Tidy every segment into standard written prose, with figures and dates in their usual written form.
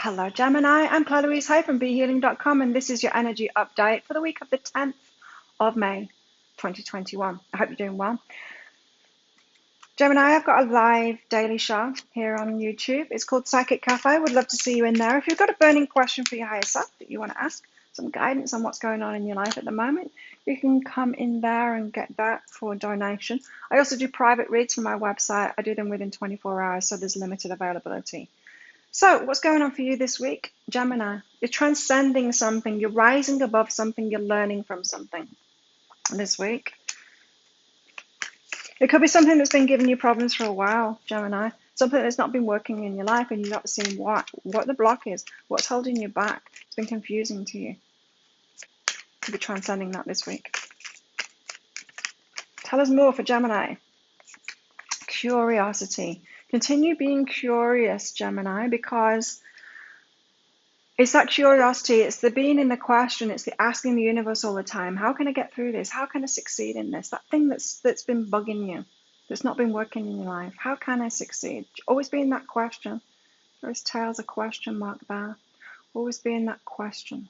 Hello, Gemini. I'm Claire Louise Hay from BeHealing.com, and this is your energy update for the week of the 10th of May, 2021. I hope you're doing well. Gemini, I've got a live daily show here on YouTube. It's called Psychic Cafe. Would love to see you in there. If you've got a burning question for your higher self that you want to ask, some guidance on what's going on in your life at the moment, you can come in there and get that for a donation. I also do private reads from my website. I do them within 24 hours, so there's limited availability. So, what's going on for you this week, Gemini? You're transcending something, you're rising above something, you're learning from something this week. It could be something that's been giving you problems for a while, Gemini. Something that's not been working in your life and you've not seen what the block is, what's holding you back. It's been confusing to you. Could be transcending that this week. Tell us more for Gemini. Curiosity. Continue being curious, Gemini, because it's that curiosity, it's the being in the question, it's the asking the universe all the time, how can I get through this? How can I succeed in this? That thing that's been bugging you, that's not been working in your life. How can I succeed? Always be in that question. There's tails a question mark there. Always be in that question.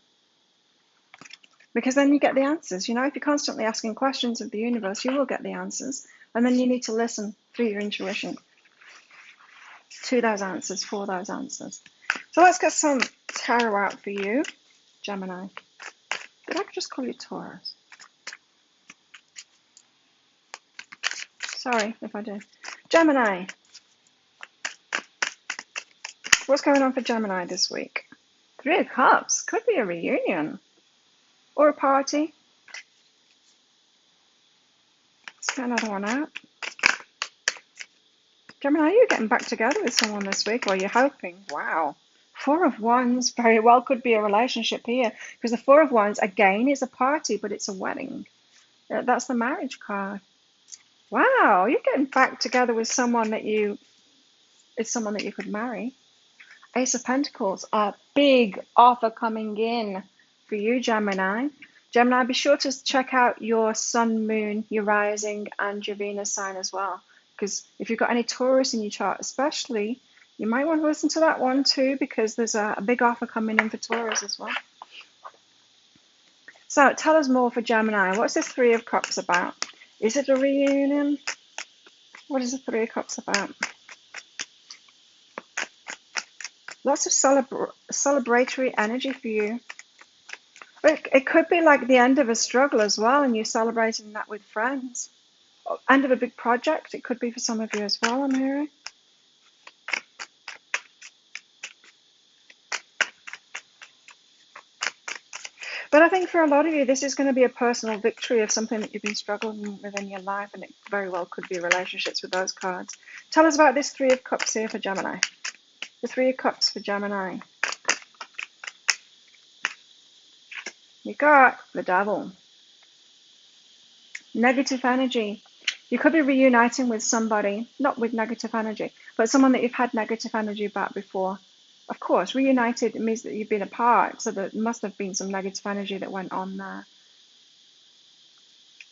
Because then you get the answers. You know, if you're constantly asking questions of the universe, you will get the answers. And then you need to listen through your intuition to those answers, for those answers. So let's get some tarot out for you, Gemini. Did I just call you Taurus? Sorry if I did. Gemini. What's going on for Gemini this week? 3 of Cups. Could be a reunion. Or a party. Let's get another one out. Gemini, you're getting back together with someone this week, or you're hoping. Wow. 4 of Wands very well could be a relationship here, because the 4 of Wands, again, is a party, but it's a wedding. That's the marriage card. Wow, you're getting back together with someone that you could marry. Ace of Pentacles, a big offer coming in for you, Gemini. Gemini, be sure to check out your sun, moon, your rising, and your Venus sign as well. Because if you've got any Taurus in your chart especially, you might want to listen to that one too, because there's a big offer coming in for Taurus as well. So tell us more for Gemini. What's this 3 of Cups about? Is it a reunion? What is the 3 of Cups about? Lots of celebratory energy for you. It could be like the end of a struggle as well, and you're celebrating that with friends. End of a big project, it could be for some of you as well, I'm hearing. But I think for a lot of you, this is going to be a personal victory of something that you've been struggling with in your life, and it very well could be relationships with those cards. Tell us about this 3 of Cups here for Gemini. The 3 of Cups for Gemini. You got the Devil. Negative energy. You could be reuniting with somebody, not with negative energy, but someone that you've had negative energy about before. Of course, reunited means that you've been apart, so there must have been some negative energy that went on there.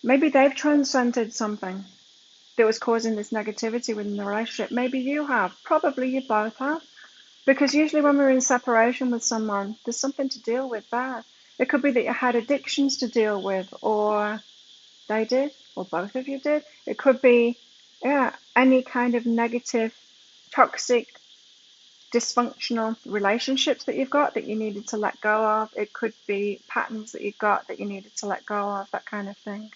Maybe they've transcended something that was causing this negativity within the relationship. Maybe you have. Probably you both have. Because usually when we're in separation with someone, there's something to deal with there. It could be that you had addictions to deal with, or they did, or both of you did. It could be, any kind of negative, toxic, dysfunctional relationships that you've got that you needed to let go of. It could be patterns that you've got that you needed to let go of, that kind of thing.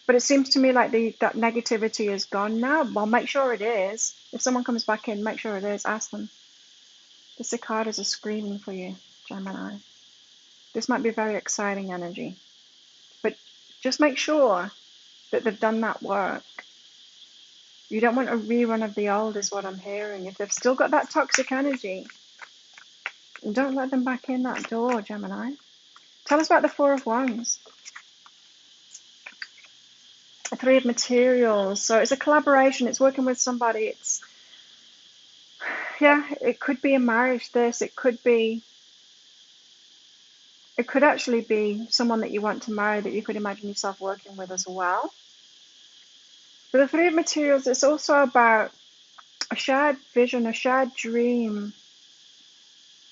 But it seems to me like that negativity is gone now. Well, make sure it is. If someone comes back in, make sure it is. Ask them. The cicadas are screaming for you, Gemini. This might be very exciting energy. But just make sure that they've done that work. You don't want a rerun of the old, is what I'm hearing. If they've still got that toxic energy, don't let them back in that door, Gemini. Tell us about the 4 of Wands. A 3 of Materials. So it's a collaboration. It's working with somebody. It could be a marriage, this. It could actually be someone that you want to marry that you could imagine yourself working with as well. For the 3 of Materials, it's also about a shared vision, a shared dream,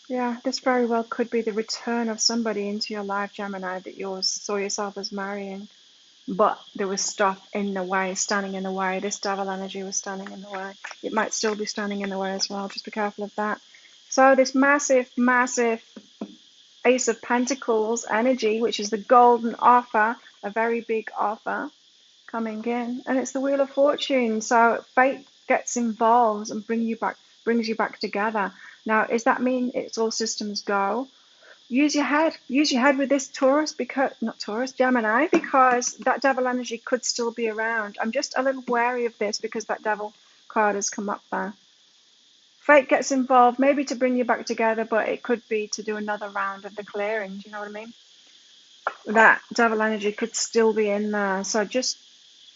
Yeah, this very well could be the return of somebody into your life, Gemini, that you saw yourself as marrying. But there was stuff in the way, standing in the way. This devil energy was standing in the way. It might still be standing in the way as well. Just be careful of that. So this massive, massive Ace of Pentacles energy, which is the golden offer, a very big offer coming in, and it's the Wheel of Fortune. So fate gets involved and brings you back together. Now, does that mean it's all systems go? Use your head. Use your head with this Taurus, because not Taurus, Gemini, because that devil energy could still be around. I'm just a little wary of this because that devil card has come up there. Fate gets involved, maybe to bring you back together, but it could be to do another round of the clearing. Do you know what I mean? That devil energy could still be in there. So just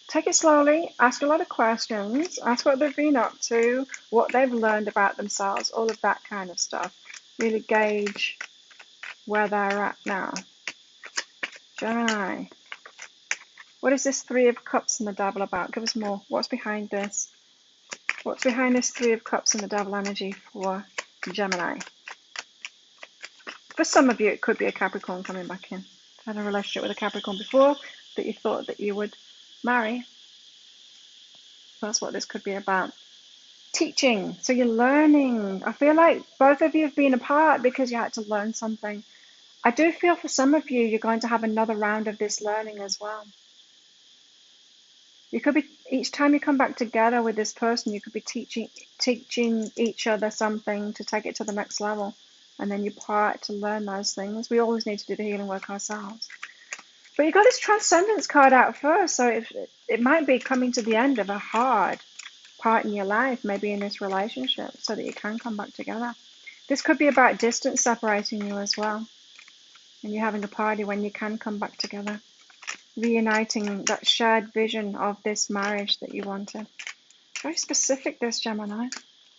take it slowly, ask a lot of questions, ask what they've been up to, what they've learned about themselves, all of that kind of stuff. Really gauge where they're at now. Gemini. What is this Three of Cups and the Devil about? Give us more. What's behind this? What's behind this Three of Cups and the Devil energy for Gemini? For some of you, it could be a Capricorn coming back in. Had a relationship with a Capricorn before that you thought that you would marry. That's what this could be about. Teaching. So you're learning. I feel like both of you have been apart because you had to learn something. I do feel for some of you, you're going to have another round of this learning as well. You could be, each time you come back together with this person, you could be teaching each other something to take it to the next level. And then you part to learn those things. We always need to do the healing work ourselves. But you got this transcendence card out first, so it might be coming to the end of a hard part in your life, maybe in this relationship, so that you can come back together. This could be about distance separating you as well. And you're having a party when you can come back together. Reuniting that shared vision of this marriage that you wanted. Very specific, this Gemini.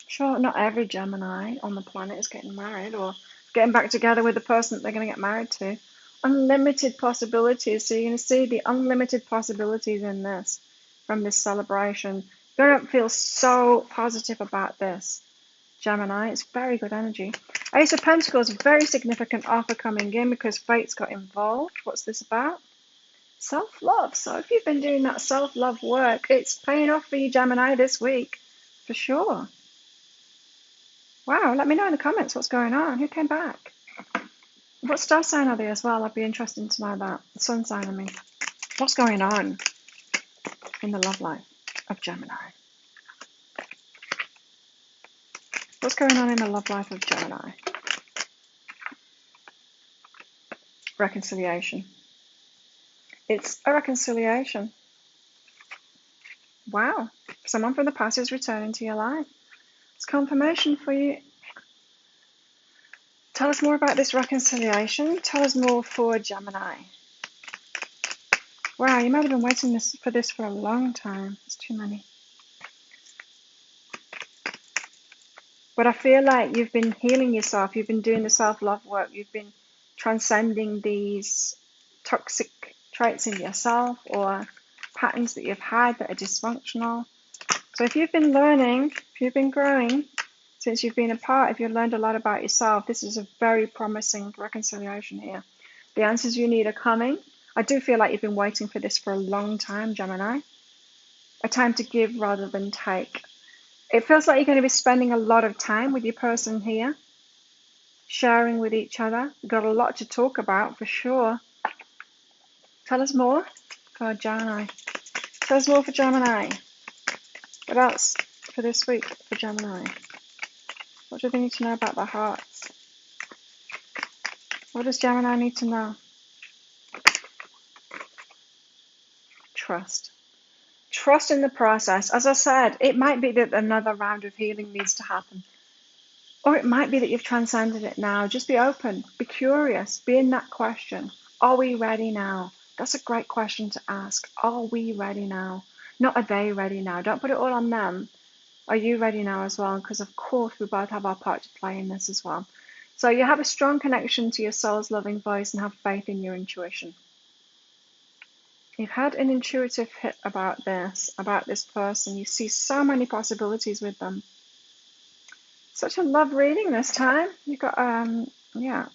Sure, not every Gemini on the planet is getting married or getting back together with the person that they're going to get married to. Unlimited possibilities. So you're going to see the unlimited possibilities in this from this celebration. You're going to feel so positive about this, Gemini. It's very good energy. Ace of Pentacles, very significant offer coming in because fate's got involved. What's this about? Self-love. So if you've been doing that self-love work, it's paying off for you, Gemini, this week, for sure. Wow, let me know in the comments what's going on. Who came back? What star sign are they as well? I'd be interested to know that. The sun sign, I mean. What's going on in the love life of Gemini? What's going on in the love life of Gemini? Reconciliation. It's a reconciliation. Wow. Someone from the past is returning to your life. It's confirmation for you. Tell us more about this reconciliation. Tell us more for Gemini. Wow, you might have been waiting for this for a long time. It's too many. But I feel like you've been healing yourself. You've been doing the self-love work. You've been transcending these toxic traits in yourself or patterns that you've had that are dysfunctional. So if you've been learning, if you've been growing since you've been apart, if you've learned a lot about yourself, this is a very promising reconciliation here. The answers you need are coming. I do feel like you've been waiting for this for a long time, Gemini. A time to give rather than take. It feels like you're going to be spending a lot of time with your person here, sharing with each other. You've got a lot to talk about for sure. Tell us more for Gemini. Tell us more for Gemini. What else for this week for Gemini? What do they need to know about their hearts? What does Gemini need to know? Trust. Trust in the process. As I said, it might be that another round of healing needs to happen. Or it might be that you've transcended it now. Just be open. Be curious. Be in that question. Are we ready now? That's a great question to ask. Are we ready now? Not are they ready now? Don't put it all on them. Are you ready now as well? Because of course we both have our part to play in this as well. So you have a strong connection to your soul's loving voice and have faith in your intuition. You've had an intuitive hit about this person. You see so many possibilities with them. Such a love reading this time. You got yeah.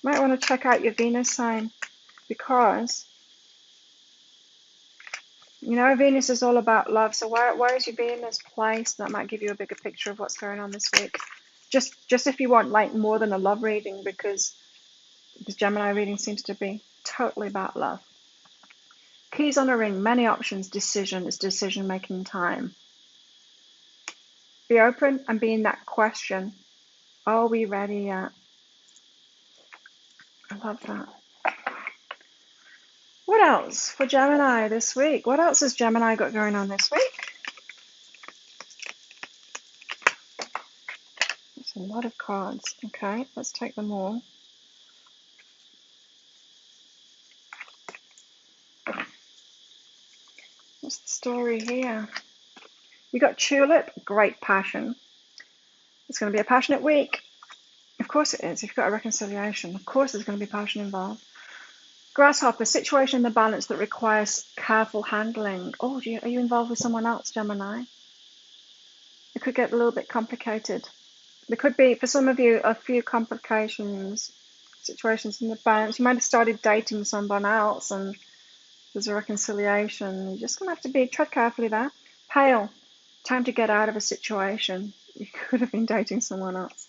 Might want to check out your Venus sign because you know Venus is all about love. So where is your Venus placed? That might give you a bigger picture of what's going on this week. Just if you want like more than a love reading, because the Gemini reading seems to be totally about love. Keys on a ring, many options, decision. It's decision making time. Be open and be in that question. Are we ready yet? I love that. What else for Gemini this week? What else has Gemini got going on this week? That's a lot of cards. Okay, let's take them all. What's the story here? You got Tulip, great passion. It's going to be a passionate week. Of course it is. If you've got a reconciliation, of course there's going to be passion involved. Grasshopper, situation in the balance that requires careful handling. Oh, are you involved with someone else, Gemini? It could get a little bit complicated. There could be, for some of you, a few complications, situations in the balance. You might have started dating someone else and there's a reconciliation. You're just going to have to tread carefully there. Pale, time to get out of a situation. You could have been dating someone else.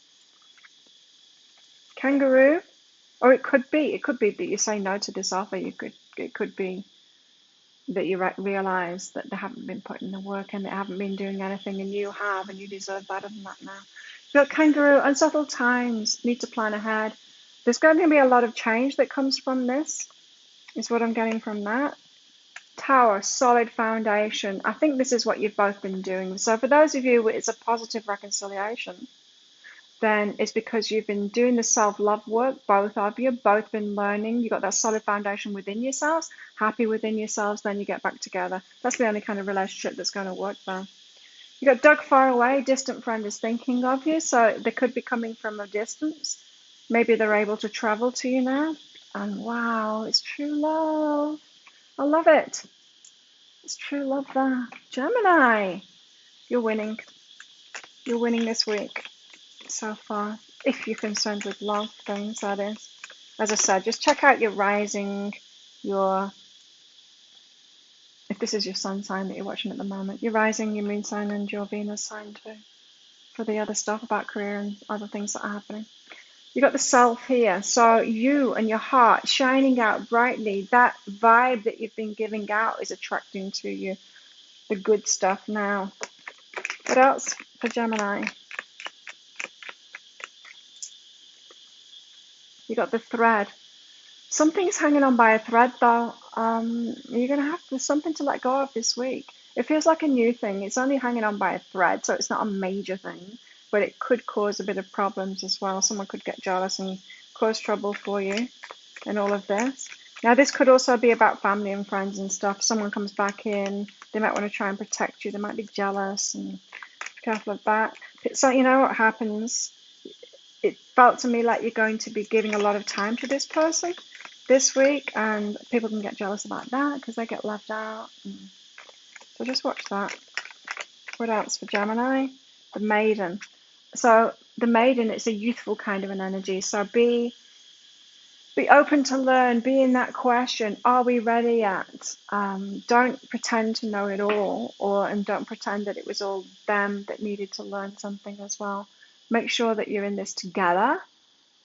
Kangaroo, or it could be that you say no to this offer. It could be that you realize that they haven't been putting the work in, they haven't been doing anything, and you have, and you deserve better than that now. You've got Kangaroo, unsettled times, need to plan ahead. There's going to be a lot of change that comes from this, is what I'm getting from that. Tower, solid foundation. I think this is what you've both been doing. So for those of you, it's a positive reconciliation. Then it's because you've been doing the self-love work, both of you, both been learning. You've got that solid foundation within yourselves, happy within yourselves, then you get back together. That's the only kind of relationship that's going to work there. You got Doug far away, distant friend is thinking of you, so they could be coming from a distance. Maybe they're able to travel to you now. And wow, it's true love. I love it. It's true love there. Gemini, you're winning. You're winning this week so far. If you're concerned with love things, that is. As I said, just check out your rising, if this is your sun sign that you're watching at the moment, your rising, your moon sign, and your Venus sign too, for the other stuff about career and other things that are happening. You got the self here, so you and your heart shining out brightly. That vibe that you've been giving out is attracting to you the good stuff now. What else for Gemini? You got the thread. Something's hanging on by a thread though. You're going to have something to let go of this week. It feels like a new thing. It's only hanging on by a thread, so it's not a major thing, but it could cause a bit of problems as well. Someone could get jealous and cause trouble for you in all of this. Now, this could also be about family and friends and stuff. Someone comes back in, they might want to try and protect you. They might be jealous, and be careful of that. So you know what happens? It felt to me like you're going to be giving a lot of time to this person this week, and people can get jealous about that because they get left out. So just watch that. What else for Gemini? The Maiden. So the Maiden, it's a youthful kind of an energy. So be open to learn. Be in that question. Are we ready yet? Don't pretend to know it all, and don't pretend that it was all them that needed to learn something as well. Make sure that you're in this together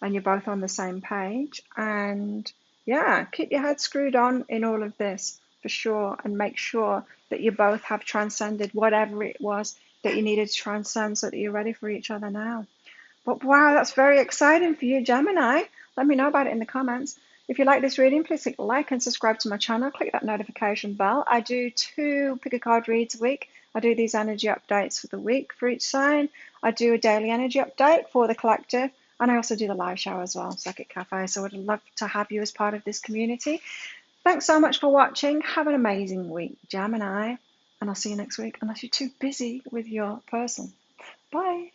and you're both on the same page. And yeah, keep your head screwed on in all of this for sure, and make sure that you both have transcended whatever it was that you needed to transcend so that you're ready for each other now. But wow, that's very exciting for you, Gemini. Let me know about it in the comments. If you like this reading, please click like and subscribe to my channel. Click that notification bell. I do 2 pick a card reads a week. I do these energy updates for the week for each sign. I do a daily energy update for the collective. And I also do the live show as well, Psychic Cafe. So I'd love to have you as part of this community. Thanks so much for watching. Have an amazing week, Gemini. And I'll see you next week, unless you're too busy with your person. Bye.